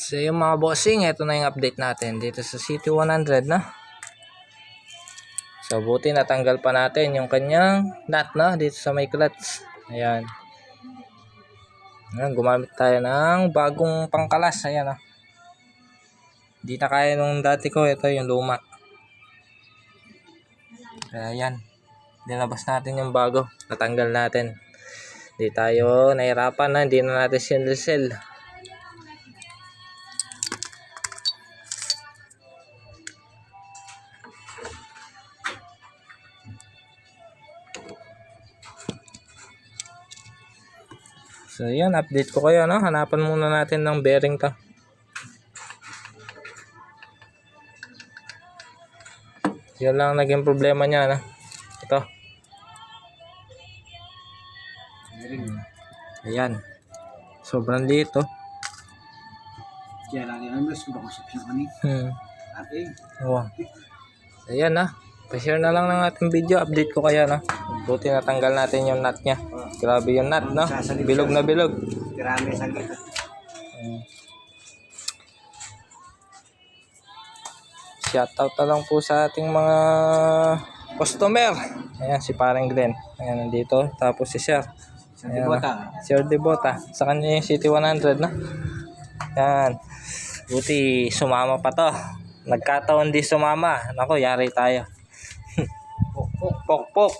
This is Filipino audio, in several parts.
So yung mga bossing, ito na yung update natin dito sa City 100 na. So buti natanggal pa natin yung kanyang nut na dito sa may clutch. Ayan. Ayan, gumamit tayo ng bagong pangkalas. Ayan ah. Hindi na kaya nung dati ko, ito yung luma. Kaya ayan. Dinabas natin yung bago. Natanggal natin. Hindi tayo nahirapan na, hindi na natin sinil-sil. So yan, update ko kayo, no? Hanapan muna natin ng bearing to. Yan lang naging problema niya, no? Ito. Ayan. Sobrang liit, oh. Oh. Ayan na. Pa-share na lang ng ating video. Update ko kaya, no? Buti natanggal natin yung nut niya. Grabe yung nut, no? Bilog na bilog. Shoutout na lang po sa ating mga customer. Ayan, si Parang Glenn. Ayan, nandito. Tapos si Sir. Ayan, Sir Debota. Sa kanya yung City 100, no? Ayan. Buti sumama pa to. Nagkataon di sumama. Naku, yari tayo. Pok.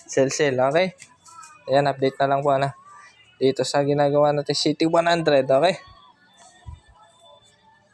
Sel. Okay? Ayan, update na lang po na. Dito sa ginagawa natin City 100. Okay?